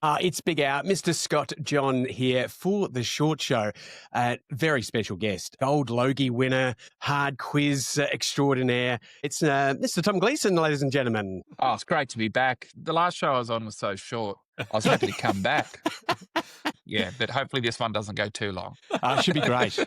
It's Big Out. Mr. Scott John here for the short show. Very special guest, Gold Logie winner, hard quiz extraordinaire. It's Mr. Tom Gleeson, ladies and gentlemen. Oh, it's great to be back. The last show I was on was so short. I was happy to come back. Yeah, but hopefully this one doesn't go too long. It should be great.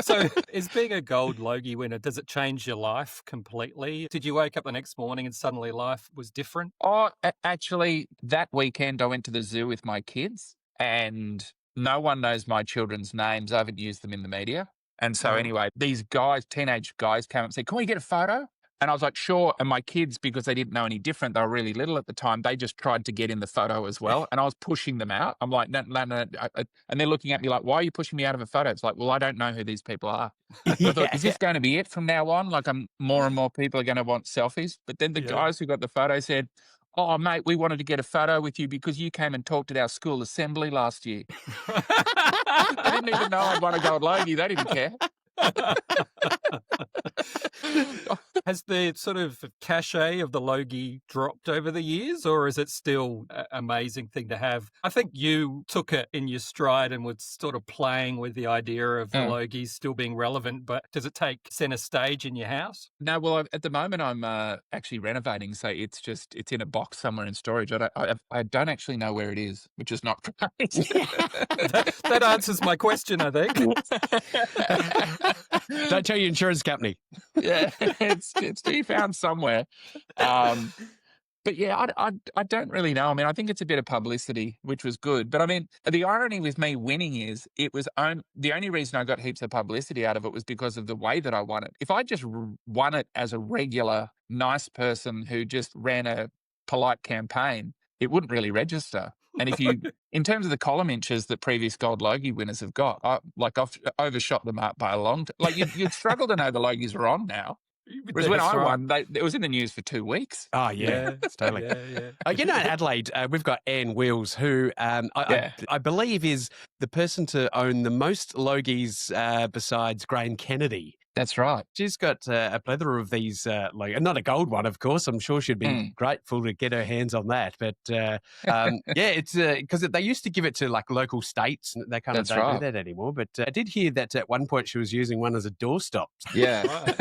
So is being a Gold Logie winner, does it change your life completely? Did you wake up the next morning and suddenly life was different? Oh, actually, that weekend I went to the zoo with my kids and no one knows my children's names. I haven't used them in the media. And so anyway, these guys, teenage guys came up and said, "Can we get a photo?" And I was like, sure. And my kids, because they didn't know any different, they were really little at the time, they just tried to get in the photo as well. And I was pushing them out. I'm like, no. And they're looking at me like, why are you pushing me out of a photo? It's like, well, I don't know who these people are. I thought, is this going to be it from now on? Like more and more people are going to want selfies. But then the guys who got the photo said, "Oh, mate, we wanted to get a photo with you because you came and talked at our school assembly last year." They didn't even know I'd won a Gold Logie. They didn't care. Has the sort of cachet of the Logie dropped over the years, or is it still an amazing thing to have? I think you took it in your stride and was sort of playing with the idea of the Logies still being relevant, but does it take center stage in your house? No, well, at the moment I'm actually renovating, so it's in a box somewhere in storage. I don't actually know where it is, which is not great. that answers my question, I think. Don't tell your insurance company. Yeah, it's to be found somewhere. But yeah, I don't really know. I mean, I think it's a bit of publicity, which was good. But I mean, the irony with me winning is the only reason I got heaps of publicity out of it was because of the way that I won it. If I just won it as a regular, nice person who just ran a polite campaign, it wouldn't really register. And if you, in terms of the column inches that previous Gold Logie winners have got, I've overshot them up by a long time. Like you'd struggle to know the Logies are on now. Whereas when I won, it was in the news for 2 weeks. Oh, yeah, totally. In Adelaide, we've got Anne Wills, who I believe is the person to own the most Logies besides Graham Kennedy. That's right. She's got a plethora of these, not a gold one, of course. I'm sure she'd be grateful to get her hands on that. But it's because they used to give it to like local states. And they kind of don't do that anymore. But I did hear that at one point she was using one as a doorstop. Yeah.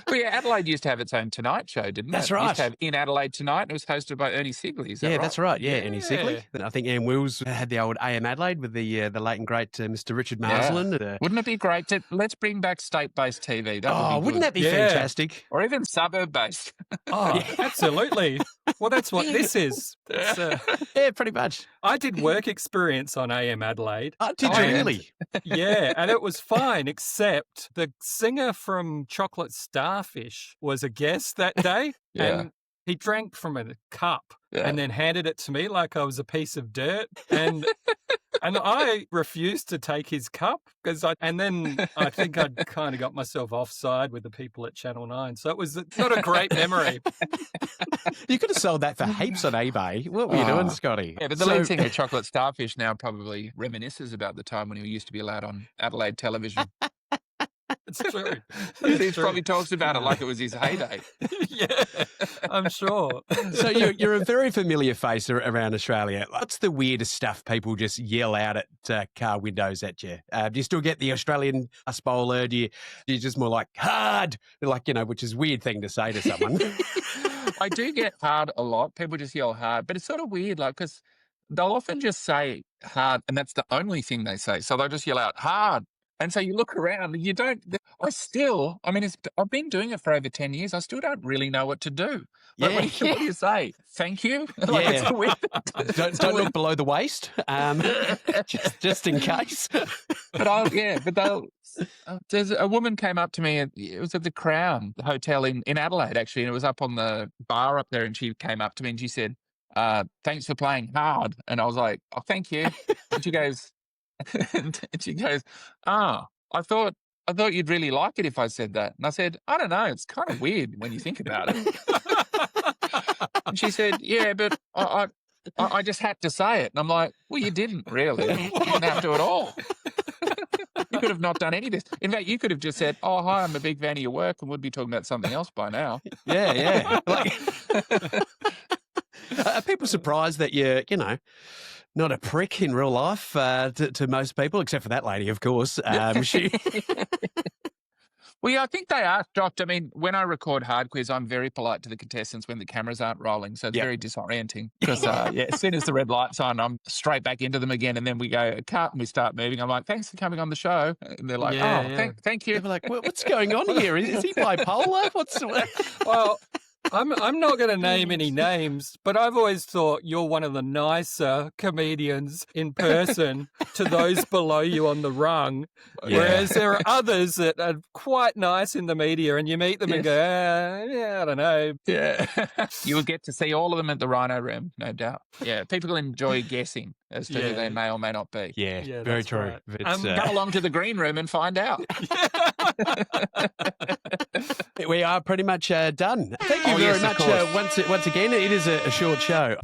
Well, yeah, Adelaide used to have its own Tonight Show, didn't it? That's right. It used to have In Adelaide Tonight. And it was hosted by Ernie Sigley. Is that right? That's right. Yeah, Ernie Sigley. And I think Anne Wills had the old AM Adelaide with the late and great Mr. Richard Marsland. Wouldn't it be great to let's bring back state-based TV? Wouldn't that be fantastic? Or even suburb-based. Absolutely. Well, that's what this is. Yeah, pretty much. I did work experience on AM Adelaide. Did you really? Yeah, and it was fine, except the singer from Chocolate Starfish was a guest that day, and he drank from a cup and then handed it to me like I was a piece of dirt, and I refused to take his cup and then I think I'd kind of got myself offside with the people at Channel 9, so it was not a great memory. You could have sold that for heaps on eBay. What were you doing, Scotty? Yeah, but the lead singer of Chocolate Starfish now probably reminisces about the time when he used to be allowed on Adelaide television. It's true. He probably talks about it like it was his heyday. Yeah, I'm sure. So you're a very familiar face around Australia. What's the weirdest stuff people just yell out at car windows at you? Do you still get the Australian bus bowler? Do you just more like hard? Which is a weird thing to say to someone. I do get hard a lot. People just yell hard, but it's sort of weird, because they'll often just say hard, and that's the only thing they say. So they'll just yell out hard. And so you look around and you don't, I've been doing it for over 10 years. I still don't really know what to do. What do you say? Thank you? It's weird. Don't look below the waist, just in case. There's a woman came up to me, it was at the Crown Hotel in Adelaide, actually, and it was up on the bar up there, and she came up to me and she said, thanks for playing hard. And I was like, oh, thank you. And she goes, I thought you'd really like it if I said that. And I said, I don't know, it's kind of weird when you think about it. And she said, yeah, but I just had to say it. And I'm like, well, you didn't really. You didn't have to at all. You could have not done any of this. In fact, you could have just said, oh, hi, I'm a big fan of your work, and would be talking about something else by now. Yeah. Are people surprised that you're, not a prick in real life to most people, except for that lady, of course? Well, yeah, I think they are shocked. I mean, when I record Hard Quiz, I'm very polite to the contestants when the cameras aren't rolling. So it's very disorienting because, as soon as the red light's on, I'm straight back into them again. And then we go, cut, and we start moving. I'm like, thanks for coming on the show. And they're like, thank you. They're like, what's going on here? Is he bipolar? Well, I'm not going to name any names, but I've always thought you're one of the nicer comedians in person to those below you on the rung, whereas there are others that are quite nice in the media, and you meet them and go, I don't know. Yeah. You will get to see all of them at the Rhino Room, no doubt. Yeah, people enjoy guessing as to who they may or may not be. Yeah, very true. Right. Come along to the green room and find out. We are pretty much done. Thank you very much once again. It is a short show.